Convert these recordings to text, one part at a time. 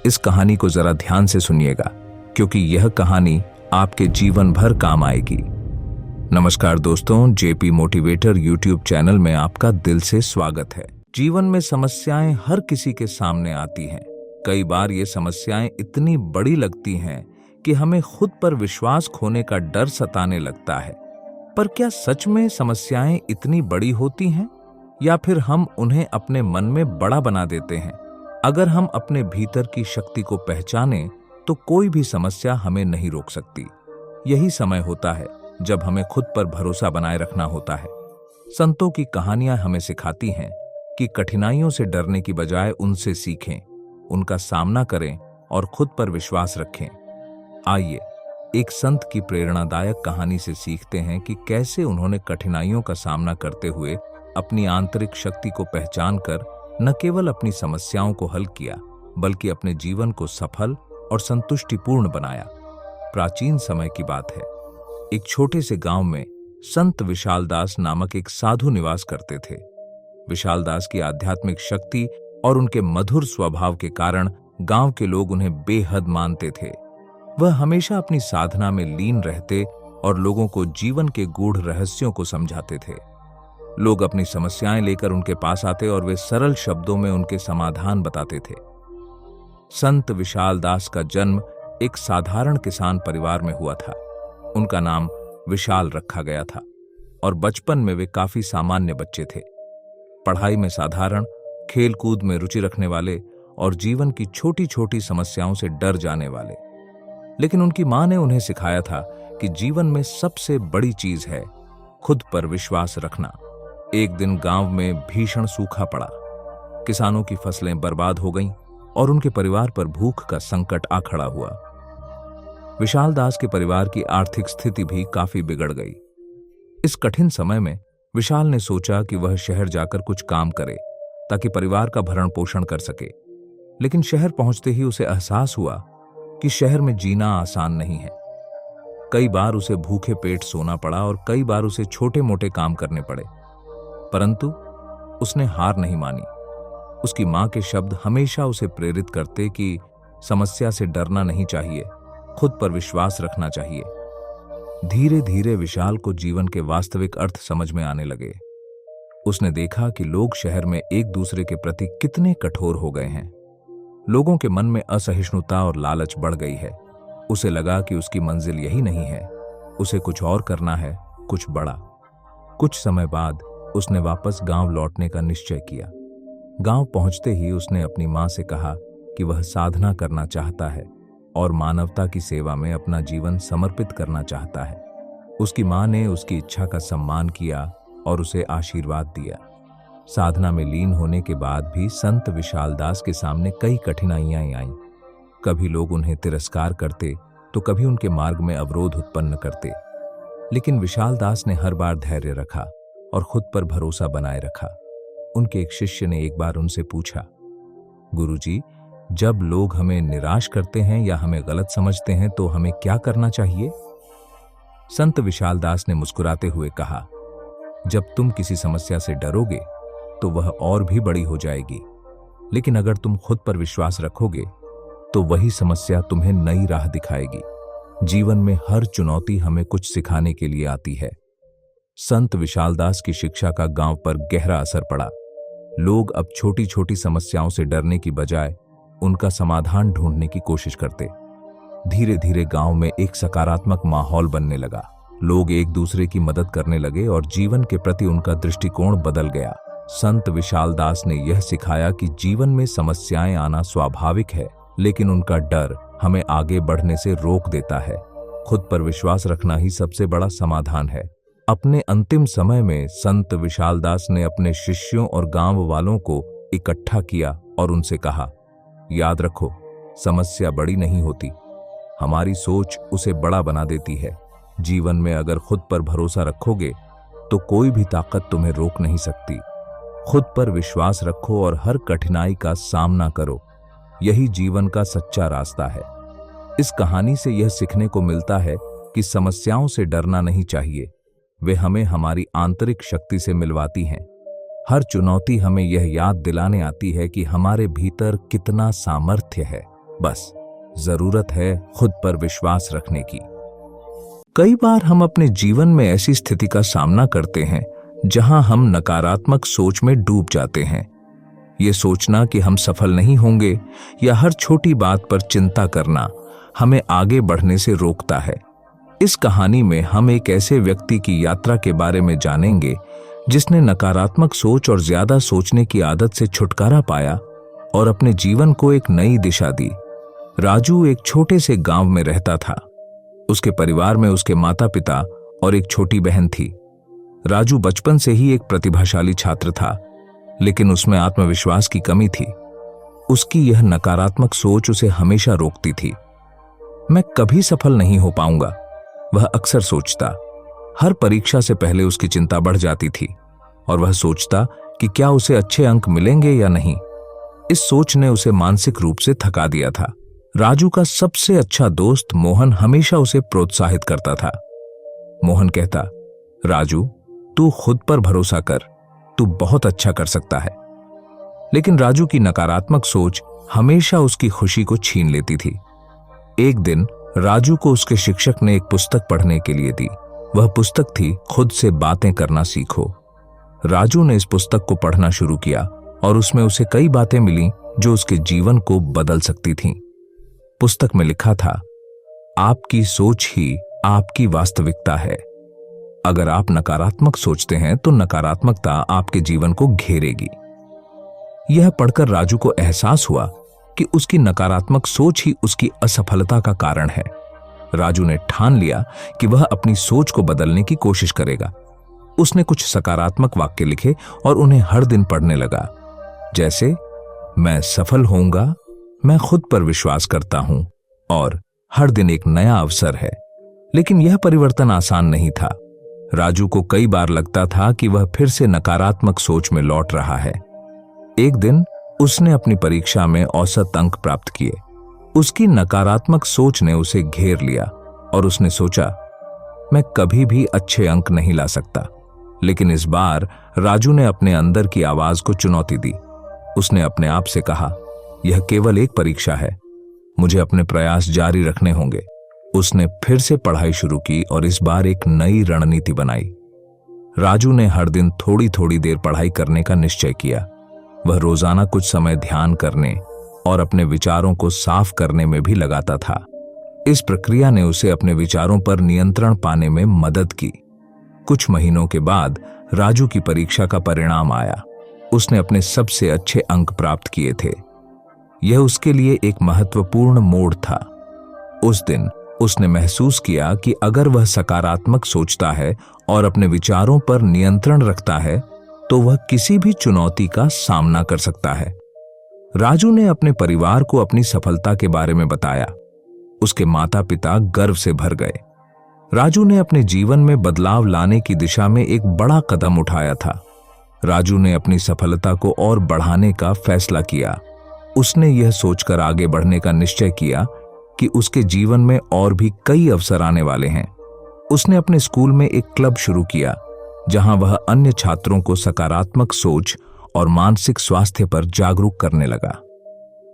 इस कहानी को जरा ध्यान से सुनिएगा, क्योंकि यह कहानी आपके जीवन भर काम आएगी। नमस्कार दोस्तों, जेपी मोटिवेटर यूट्यूब चैनल में आपका दिल से स्वागत है। जीवन में समस्याएं हर किसी के सामने आती हैं। कई बार ये समस्याएं इतनी बड़ी लगती हैं कि हमें खुद पर विश्वास खोने का डर सताने लगता है। पर क्या सच में समस्याएं इतनी बड़ी होती हैं, या फिर हम उन्हें अपने मन में बड़ा बना देते हैं? अगर हम अपने भीतर की शक्ति को पहचानें तो कोई भी समस्या हमें नहीं रोक सकती। यही समय होता है जब हमें खुद पर भरोसा बनाए रखना होता है। संतों की कहानियां हमें सिखाती हैं कि कठिनाइयों से डरने की बजाय उनसे सीखें, उनका सामना करें और खुद पर विश्वास रखें। आइए एक संत की प्रेरणादायक कहानी से सीखते हैं कि कैसे उन्होंने कठिनाइयों का सामना करते हुए अपनी आंतरिक शक्ति को पहचानकर न केवल अपनी समस्याओं को हल किया, बल्कि अपने जीवन को सफल और संतुष्टिपूर्ण बनाया। प्राचीन समय की बात है। एक छोटे से गांव में संत विशालदास नामक एक साधु निवास करते थे। विशालदास की आध्यात्मिक शक्ति और उनके मधुर स्वभाव के कारण गांव के लोग उन्हें बेहद मानते थे। वह हमेशा अपनी साधना में लीन रहते और लोगों को जीवन के गूढ़ रहस्यों को समझाते थे। लोग अपनी समस्याएं लेकर उनके पास आते और वे सरल शब्दों में उनके समाधान बताते थे। संत विशालदास का जन्म एक साधारण किसान परिवार में हुआ था। उनका नाम विशाल रखा गया था और बचपन में वे काफी सामान्य बच्चे थे। पढ़ाई में साधारण, खेल कूद में रुचि रखने वाले और जीवन की छोटी छोटी समस्याओं से डर जाने वाले। लेकिन उनकी मां ने उन्हें सिखाया था कि जीवन में सबसे बड़ी चीज है खुद पर विश्वास रखना। एक दिन गांव में भीषण सूखा पड़ा। किसानों की फसलें बर्बाद हो गईं और उनके परिवार पर भूख का संकट आ खड़ा हुआ। विशालदास के परिवार की आर्थिक स्थिति भी काफी बिगड़ गई। इस कठिन समय में विशाल ने सोचा कि वह शहर जाकर कुछ काम करे ताकि परिवार का भरण पोषण कर सके। लेकिन शहर पहुंचते ही उसे एहसास हुआ कि शहर में जीना आसान नहीं है। कई बार उसे भूखे पेट सोना पड़ा और कई बार उसे छोटे मोटे काम करने पड़े, परंतु उसने हार नहीं मानी। उसकी मां के शब्द हमेशा उसे प्रेरित करते कि समस्या से डरना नहीं चाहिए, खुद पर विश्वास रखना चाहिए। धीरे धीरे विशाल को जीवन के वास्तविक अर्थ समझ में आने लगे। उसने देखा कि लोग शहर में एक दूसरे के प्रति कितने कठोर हो गए हैं। लोगों के मन में असहिष्णुता और लालच बढ़ गई है। उसे लगा कि उसकी मंजिल यही नहीं है, उसे कुछ और करना है, कुछ बड़ा। कुछ समय बाद उसने वापस गांव लौटने का निश्चय किया। गांव पहुंचते ही उसने अपनी मां से कहा कि वह साधना करना चाहता है और मानवता की सेवा में अपना जीवन समर्पित करना चाहता है। उसकी मां ने उसकी इच्छा का सम्मान किया और उसे आशीर्वाद दिया। साधना में लीन होने के बाद भी संत विशालदास के सामने कई कठिनाइयां आईं। कभी लोग उन्हें तिरस्कार करते तो कभी उनके मार्ग में अवरोध उत्पन्न करते, लेकिन विशालदास ने हर बार धैर्य रखा और खुद पर भरोसा बनाए रखा। उनके एक शिष्य ने एक बार उनसे पूछा, गुरुजी, जब लोग हमें निराश करते हैं या हमें गलत समझते हैं तो हमें क्या करना चाहिए? संत विशालदास ने मुस्कुराते हुए कहा, जब तुम किसी समस्या से डरोगे तो वह और भी बड़ी हो जाएगी, लेकिन अगर तुम खुद पर विश्वास रखोगे तो वही समस्या तुम्हें नई राह दिखाएगी। जीवन में हर चुनौती हमें कुछ सिखाने के लिए आती है। संत विशालदास की शिक्षा का गांव पर गहरा असर पड़ा। लोग अब छोटी छोटी समस्याओं से डरने की बजाय उनका समाधान ढूंढने की कोशिश करते। धीरे धीरे गांव में एक सकारात्मक माहौल बनने लगा। लोग एक दूसरे की मदद करने लगे और जीवन के प्रति उनका दृष्टिकोण बदल गया। संत विशालदास ने यह सिखाया कि जीवन में समस्याएं आना स्वाभाविक है, लेकिन उनका डर हमें आगे बढ़ने से रोक देता है। खुद पर विश्वास रखना ही सबसे बड़ा समाधान है। अपने अंतिम समय में संत विशालदास ने अपने शिष्यों और गांव वालों को इकट्ठा किया और उनसे कहा, याद रखो, समस्या बड़ी नहीं होती, हमारी सोच उसे बड़ा बना देती है। जीवन में अगर खुद पर भरोसा रखोगे तो कोई भी ताकत तुम्हें रोक नहीं सकती। खुद पर विश्वास रखो और हर कठिनाई का सामना करो। यही जीवन का सच्चा रास्ता है। इस कहानी से यह सीखने को मिलता है कि समस्याओं से डरना नहीं चाहिए, वे हमें हमारी आंतरिक शक्ति से मिलवाती हैं। हर चुनौती हमें यह याद दिलाने आती है कि हमारे भीतर कितना सामर्थ्य है। बस जरूरत है खुद पर विश्वास रखने की। कई बार हम अपने जीवन में ऐसी स्थिति का सामना करते हैं जहां हम नकारात्मक सोच में डूब जाते हैं। ये सोचना कि हम सफल नहीं होंगे या हर छोटी बात पर चिंता करना हमें आगे बढ़ने से रोकता है। इस कहानी में हम एक ऐसे व्यक्ति की यात्रा के बारे में जानेंगे जिसने नकारात्मक सोच और ज्यादा सोचने की आदत से छुटकारा पाया और अपने जीवन को एक नई दिशा दी। राजू एक छोटे से गांव में रहता था। उसके परिवार में उसके माता पिता और एक छोटी बहन थी। राजू बचपन से ही एक प्रतिभाशाली छात्र था, लेकिन उसमें आत्मविश्वास की कमी थी। उसकी यह नकारात्मक सोच उसे हमेशा रोकती थी। मैं कभी सफल नहीं हो पाऊंगा, वह अक्सर सोचता। हर परीक्षा से पहले उसकी चिंता बढ़ जाती थी और वह सोचता कि क्या उसे अच्छे अंक मिलेंगे या नहीं। इस सोच ने उसे मानसिक रूप से थका दिया था। राजू का सबसे अच्छा दोस्त मोहन हमेशा उसे प्रोत्साहित करता था। मोहन कहता, राजू तू खुद पर भरोसा कर, तू बहुत अच्छा कर सकता है। लेकिन राजू की नकारात्मक सोच हमेशा उसकी खुशी को छीन लेती थी। एक दिन राजू को उसके शिक्षक ने एक पुस्तक पढ़ने के लिए दी। वह पुस्तक थी खुद से बातें करना सीखो। राजू ने इस पुस्तक को पढ़ना शुरू किया और उसमें उसे कई बातें मिलीं जो उसके जीवन को बदल सकती थीं। पुस्तक में लिखा था, आपकी सोच ही आपकी वास्तविकता है। अगर आप नकारात्मक सोचते हैं तो नकारात्मकता आपके जीवन को घेरेगी। यह पढ़कर राजू को एहसास हुआ कि उसकी नकारात्मक सोच ही उसकी असफलता का कारण है। राजू ने ठान लिया कि वह अपनी सोच को बदलने की कोशिश करेगा। उसने कुछ सकारात्मक वाक्य लिखे और उन्हें हर दिन पढ़ने लगा, जैसे मैं सफल होऊंगा, मैं खुद पर विश्वास करता हूं और हर दिन एक नया अवसर है। लेकिन यह परिवर्तन आसान नहीं था। राजू को कई बार लगता था कि वह फिर से नकारात्मक सोच में लौट रहा है। एक दिन उसने अपनी परीक्षा में औसत अंक प्राप्त किए। उसकी नकारात्मक सोच ने उसे घेर लिया और उसने सोचा, मैं कभी भी अच्छे अंक नहीं ला सकता। लेकिन इस बार राजू ने अपने अंदर की आवाज को चुनौती दी। उसने अपने आप से कहा, यह केवल एक परीक्षा है, मुझे अपने प्रयास जारी रखने होंगे। उसने फिर से पढ़ाई शुरू की और इस बार एक नई रणनीति बनाई। राजू ने हर दिन थोड़ी थोड़ी देर पढ़ाई करने का निश्चय किया। वह रोजाना कुछ समय ध्यान करने और अपने विचारों को साफ करने में भी लगाता था। इस प्रक्रिया ने उसे अपने विचारों पर नियंत्रण पाने में मदद की। कुछ महीनों के बाद राजू की परीक्षा का परिणाम आया। उसने अपने सबसे अच्छे अंक प्राप्त किए थे। यह उसके लिए एक महत्वपूर्ण मोड़ था। उस दिन उसने महसूस किया कि अगर वह सकारात्मक सोचता है और अपने विचारों पर नियंत्रण रखता है तो वह किसी भी चुनौती का सामना कर सकता है। राजू ने अपने परिवार को अपनी सफलता के बारे में बताया। उसके माता पिता गर्व से भर गए। राजू ने अपने जीवन में बदलाव लाने की दिशा में एक बड़ा कदम उठाया था। राजू ने अपनी सफलता को और बढ़ाने का फैसला किया। उसने यह सोचकर आगे बढ़ने का निश्चय किया कि उसके जीवन में और भी कई अवसर आने वाले हैं। उसने अपने स्कूल में एक क्लब शुरू किया जहां वह अन्य छात्रों को सकारात्मक सोच और मानसिक स्वास्थ्य पर जागरूक करने लगा।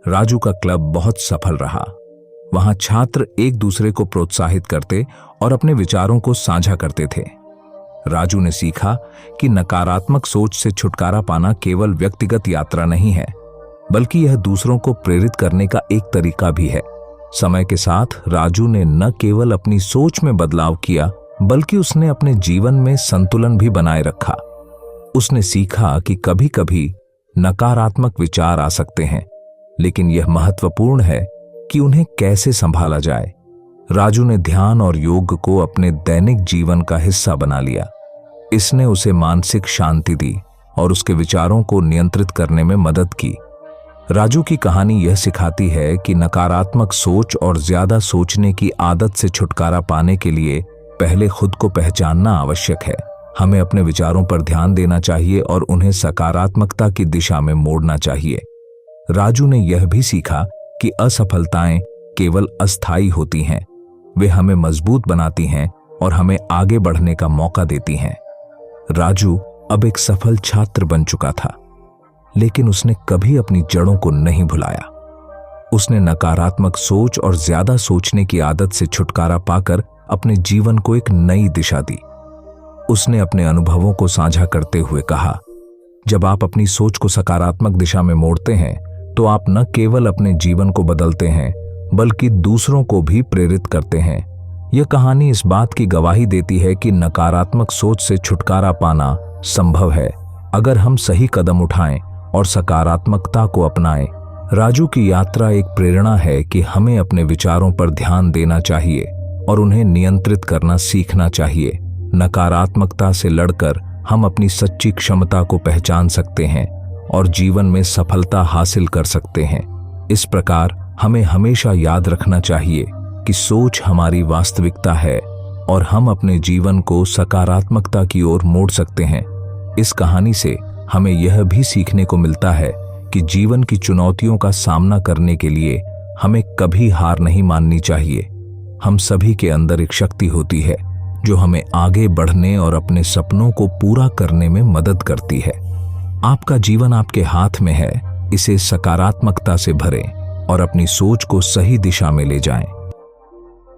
राजू का क्लब बहुत सफल रहा। वहां छात्र एक दूसरे को प्रोत्साहित करते और अपने विचारों को साझा करते थे। राजू ने सीखा कि नकारात्मक सोच से छुटकारा पाना केवल व्यक्तिगत यात्रा नहीं है, बल्कि यह दूसरों को प्रेरित करने का एक तरीका भी है। समय के साथ राजू ने न केवल अपनी सोच में बदलाव किया, बल्कि उसने अपने जीवन में संतुलन भी बनाए रखा। उसने सीखा कि कभी कभी नकारात्मक विचार आ सकते हैं, लेकिन यह महत्वपूर्ण है कि उन्हें कैसे संभाला जाए। राजू ने ध्यान और योग को अपने दैनिक जीवन का हिस्सा बना लिया। इसने उसे मानसिक शांति दी और उसके विचारों को नियंत्रित करने में मदद की। राजू की कहानी यह सिखाती है कि नकारात्मक सोच और ज्यादा सोचने की आदत से छुटकारा पाने के लिए पहले खुद को पहचानना आवश्यक है। हमें अपने विचारों पर ध्यान देना चाहिए और उन्हें सकारात्मकता की दिशा में मोड़ना चाहिए। राजू ने यह भी सीखा कि असफलताएं केवल अस्थायी होती हैं। वे हमें मजबूत बनाती हैं और हमें आगे बढ़ने का मौका देती हैं। राजू अब एक सफल छात्र बन चुका था, लेकिन उसने कभी अपनी जड़ों को नहीं भुलाया। उसने नकारात्मक सोच और ज्यादा सोचने की आदत से छुटकारा पाकर अपने जीवन को एक नई दिशा दी। उसने अपने अनुभवों को साझा करते हुए कहा, जब आप अपनी सोच को सकारात्मक दिशा में मोड़ते हैं तो आप न केवल अपने जीवन को बदलते हैं बल्कि दूसरों को भी प्रेरित करते हैं। यह कहानी इस बात की गवाही देती है कि नकारात्मक सोच से छुटकारा पाना संभव है अगर हम सही कदम उठाएं और सकारात्मकता को अपनाएं। राजू की यात्रा एक प्रेरणा है कि हमें अपने विचारों पर ध्यान देना चाहिए और उन्हें नियंत्रित करना सीखना चाहिए। नकारात्मकता से लड़कर हम अपनी सच्ची क्षमता को पहचान सकते हैं और जीवन में सफलता हासिल कर सकते हैं। इस प्रकार हमें हमेशा याद रखना चाहिए कि सोच हमारी वास्तविकता है और हम अपने जीवन को सकारात्मकता की ओर मोड़ सकते हैं। इस कहानी से हमें यह भी सीखने को मिलता है कि जीवन की चुनौतियों का सामना करने के लिए हमें कभी हार नहीं माननी चाहिए। हम सभी के अंदर एक शक्ति होती है जो हमें आगे बढ़ने और अपने सपनों को पूरा करने में मदद करती है। आपका जीवन आपके हाथ में है, इसे सकारात्मकता से भरें और अपनी सोच को सही दिशा में ले जाएं।